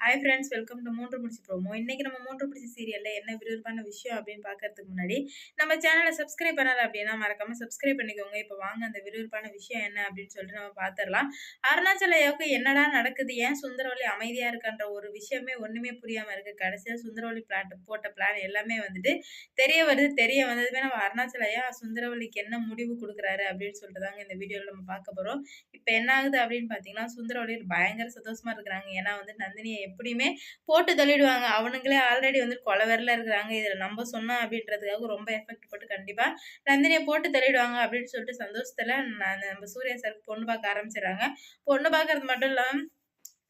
Hi friends, welcome to 3 முடிச்சு promo. இன்னைக்கு நம்ம 3 முடிச்சு சீரியல்ல என்ன விறுவிறுப்பான விஷயம் அப்படின்னு பார்க்கறதுக்கு முன்னாடி நம்ம சேனலை சப்ஸ்கிரைப் பண்ணல அப்படின்னா மறக்காம சப்ஸ்கிரைப் பண்ணிக்கோங்க. இப்போ வாங்க அந்த விறுவிறுப்பான விஷயம் என்ன அப்படின்னு சொல்லிட்டு நம்ம பார்த்துடலாம். அருணாச்சலையாவுக்கு என்னடா நடக்குது, ஏன் சுந்தரவல்லி அமைதியா இருக்கான்ற ஒரு விஷயமே ஒண்ணுமே புரியாம இருக்கு. கடைசியா சுந்தரவல்லி போட்ட பிளான் எல்லாமே வந்துட்டு தெரிய வருது. தெரிய வந்ததுமே நம்ம அருணாச்சலையா சுந்தரவல்லிக்கு என்ன முடிவு கொடுக்குறாரு அப்படின்னு சொல்லிட்டு தாங்க இந்த வீடியோல நம்ம பார்க்க போறோம். இப்போ என்ன ஆகுது அப்படின்னு பார்த்தீங்கன்னா, சுந்தரவல்லி பயங்கர சந்தோஷமா இருக்கிறாங்க. ஏன்னா வந்து நந்தினியை எப்படியுமே போட்டு தள்ளிடுவாங்க. அவனுங்களே ஆல்ரெடி வந்து கொலவெறில இருக்கிறாங்க. இதுல நம்ம சொன்னோம் அப்படின்றதுக்காக ரொம்ப எஃபெக்ட் போட்டு கண்டிப்பா நந்தினிய போட்டு தள்ளிடுவாங்க அப்படின்னு சொல்லிட்டு சந்தோஷத்துல நம்ம சூர்யா சாருக்கு பொண்ணு பார்க்க ஆரம்பிச்சுடுறாங்க. பொண்ணு பார்க்கறது மட்டும் இல்லாம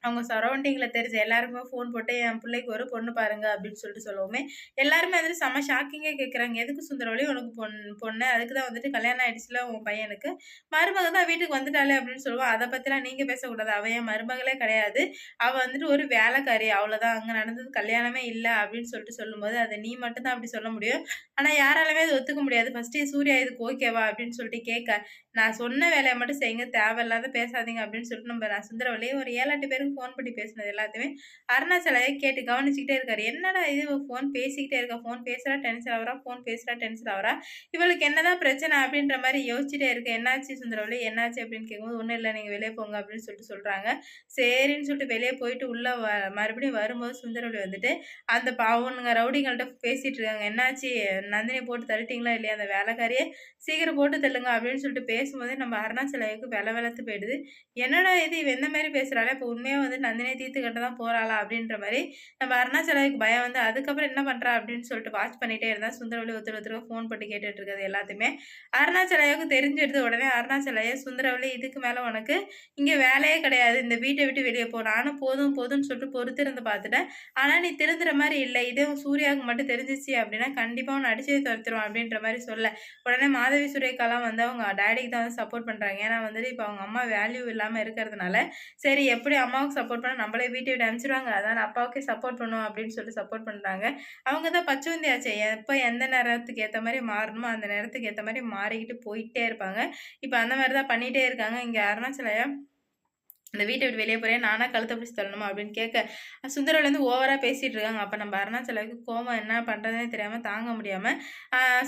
அவங்க சரௌண்டிங்ல தெரிஞ்ச எல்லாருக்குமே ஃபோன் போட்டு, "என் பிள்ளைக்கு ஒரு பொண்ணு பாருங்க" அப்படின்னு சொல்லிட்டு சொல்லவுமே, எல்லாருமே வந்துட்டு செம்ம ஷாக்கிங்கா கேட்குறாங்க. "எதுக்கு சுந்தரவல்லி உனக்கு பொண்ணு? அதுக்கு தான் வந்துட்டு கல்யாணம் ஆயிடுச்சுல உன் பையனுக்கு. மருமக தான் வீட்டுக்கு வந்துட்டாளே" அப்படின்னு சொல்லுவோம். "அத பத்திலாம் நீங்க பேசக்கூடாது. அவ என் மருமகளே கிடையாது. அவ வந்துட்டு ஒரு வேலைக்காரி. அவ்வளோதான். அங்க நடந்தது கல்யாணமே இல்ல" அப்படின்னு சொல்லிட்டு சொல்லும்போது, "அத நீ மட்டும் தான் அப்படி சொல்ல முடியும். ஆனா யாராலுமே அத ஒத்துக்க முடியாது. ஃபர்ஸ்ட்டு சூர்யா இதுக்கு ஓகேவா?" அப்படின்னு சொல்லிட்டு கேட்க, "நான் சொன்ன வேலைய மட்டும் செய்யுங்க. தேவையில்லாத பேசாதீங்க" அப்படின்னு சொல்லிட்டு நான் சுந்தரவல்லிய ஒரு 7, 8 பேருக்கு ஃபோன் பண்ணி பேசினது எல்லாத்தையுமே அருணாச்சலையா கேட்டு கவனிச்சுக்கிட்டே இருக்காரு. என்னடா இது இவ ஃபோன் பேசிக்கிட்டே இருக்கா, ஃபோன் பேசுறா டென்ஷன் ஆகுறா, ஃபோன் பேசுறா டென்ஷன் ஆகுறா. இவளுக்கு என்னதான் பிரச்சனை அப்படின்ற மாரி யோசிச்சுட்டே இருக்கு. "என்னாச்சு சுந்தரவல்லி, என்னாச்சு?" அப்படின்னு கேட்கும்போது, "ஒண்ணும் இல்ல, நீங்க வெளிய போங்க" அப்படின்னு சொல்லிட்டு சொல்றாங்க. சரின்னு சொல்லிட்டு வெளிய போயிட்டு உள்ள மறுபடியும் வரும்போது சுந்தரவல்லி வந்துட்டு அந்த அவனுங்க ரவுடிங்கள்ட்ட பேசிட்டு இருக்காங்க. "என்னாச்சு? நந்தினிய போட்டு தள்ளிட்டீங்களா இல்லையா? அந்த வேலைக்காரிய சீக்கிரம் போட்டு தள்ளுங்க" அப்படின்னு சொல்லிட்டு பேசும்போதே நம்ம அருணாச்சலையாவுக்கு வெலவெலத்து போயிடுது. என்னடா இது இவ இந்த மாரி பேசுறாளே! அப்ப உண்மையா வந்து நந்தினிய தீர்த்து கட்ட தான் போறாளா? அப்படின்ற மாரி நம்ம அருணாச்சலாவுக்கு பயம் வந்து, அதுக்கப்புறம் என்ன பண்றா? அப்படின்னு சொல்லிட்டு வாட்ச் பண்ணிட்டே இருந்தா, சுந்தரவல்லி ஒருத்தருக்கு ஃபோன் போட்டு கேட்டுட்டு இருக்கிறது எல்லாத்தையுமே அருணாச்சலாவுக்கு தெரிஞ்சிடுது. உடனே அருணாச்சலையா, "சுந்தரவல்லி இதுக்கு மேல உனக்கு இங்க வேலையே கிடையாது. இந்த வீட்ட விட்டு வெளிய போ. நானும் போதும் போதும்ன்னு சொல்லிட்டு பொறுத்திருந்து பார்த்துட்டேன். ஆனா நீ திருந்துற மாரி இல்ல. இதே சூர்யாவுக்கு மட்டும் தெரிஞ்சுச்சு அப்படின்னா, கண்டிப்பா உன்ன அடிச்சே துரத்துருவான்" அப்படின்ற மாரி சொல்ல, உடனே மாதவி சுரேகாலாம் வந்து அவங்க டாடிக்கு தான் வந்து சப்போர்ட் பண்றாங்க. ஏன்னா வந்துட்டு இப்ப அவங்க அம்மா வேல்யூ இல்லாம இருக்கிறதுனால, சரி எப்படி அம்மாவுக்கு சப்போர்ட் பண்ணா நம்மளே வீட்ட விட்டு அனுப்பிச்சுருவாங்க. அதனால அப்பாவுக்கே சப்போர்ட் பண்ணுவோம் அப்படின்னு சொல்லிட்டு சப்போர்ட் பண்றாங்க. அவங்க தான் பச்சோந்தியாச்சே. எப்ப எந்த நேரத்துக்கு ஏத்த மாரி மாறணுமோ, அந்த நேரத்துக்கு ஏத்த மாரி மாறிக்கிட்டு போயிட்டே இருப்பாங்க. இப்ப அந்த மாரி தான் பண்ணிட்டே இருக்காங்க. இங்க அருணாச்சலையா இந்த வீட்ட விட்டு வெளிய போறியா? நானா கழுத்த பிடிச்சு தள்ளணுமா? அப்படின்னு கேட்க, சுந்தரவல்லி வந்து ஓவரா பேசிட்டு இருக்காங்க. அப்ப நம்ம அருணாச்சலாவுக்கு கோவம் என்ன பண்றதுன்னே தெரியாம, தாங்க முடியாம,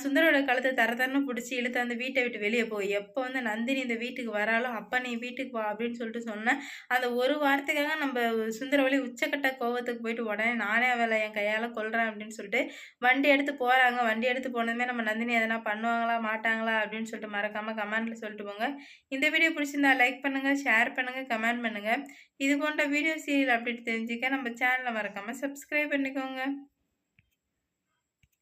சுந்தரோட கழுத்த தர தரன்னு புடிச்சு இழுத்து அந்த வீட்ட விட்டு வெளிய போ. எப்ப வந்து நந்தினி இந்த வீட்டுக்கு வராளோ, அப்ப நீ வீட்டுக்கு வா அப்படின்னு சொல்லிட்டு சொன்னேன். அந்த ஒரு வார்த்தைக்காக நம்ம சுந்தரவல்லி உச்சக்கட்ட கோவத்துக்கு போயிட்டு, உடனே நானே அவள என் கையால கொல்றேன் அப்படின்னு சொல்லிட்டு வண்டி எடுத்து போறாங்க. வண்டி எடுத்து போனதுமே நம்ம நந்தினி எதனா பண்ணுவாங்களா? மாட்டாங்களா? அப்படின்னு சொல்லிட்டு மறக்காம கமெண்ட்ல சொல்லிட்டு போங்க. இந்த வீடியோ பிடிச்சிருந்தா லைக் பண்ணுங்க, ஷேர் பண்ணுங்க, கமெண்ட் பண்ணுங்க. இது போன்ற வீடியோ சீரியல் அப்டேட் தெரிஞ்சுக்க நம்ம சேனல மறக்காம சப்ஸ்கிரைப் பண்ணிக்கோங்க.